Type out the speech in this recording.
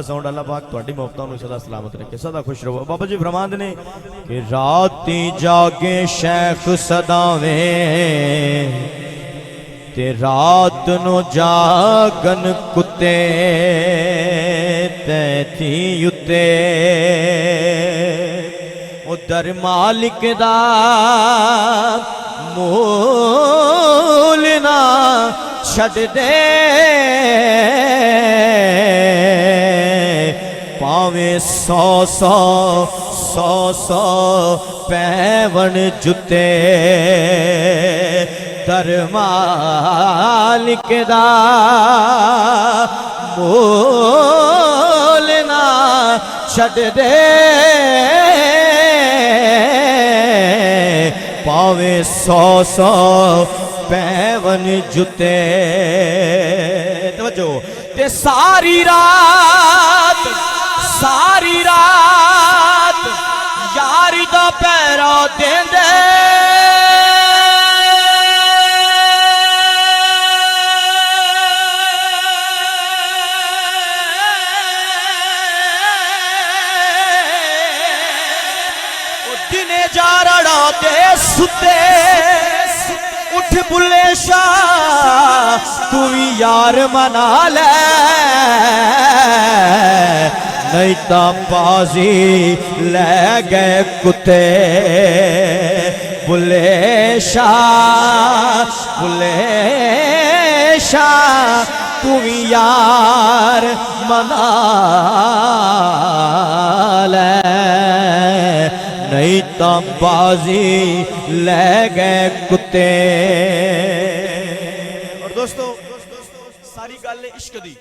Sound अल्लाह पाक तुहाडी मुहब्बतां नूं सदा सलामत रखे, सदा खुश रहो। बाबा जी फरमांदे ने कि राती जागे शेख सदावें ते रात नूं जागन कुत्ते तैथी उत्ते उधर मालिक दा मूल ना छड़ दे पावे सौ सौ सौ सौ पैवन जुते दर मालिक दा मूल ना छड़ दे पावे सौ सौ पैवन जुते। तवज्जो ते सारी रात यारी दा पैरा देंदे दिने जारड़ा दे सुते उठ बुले शाह तू यार मना ले नहीं तो बाजी ले गए कुत्ते बुले शाह तू यार मना ले नहीं तो बाजी ले गए कुत्ते। और दोस्तों सारी गल इश्क दी।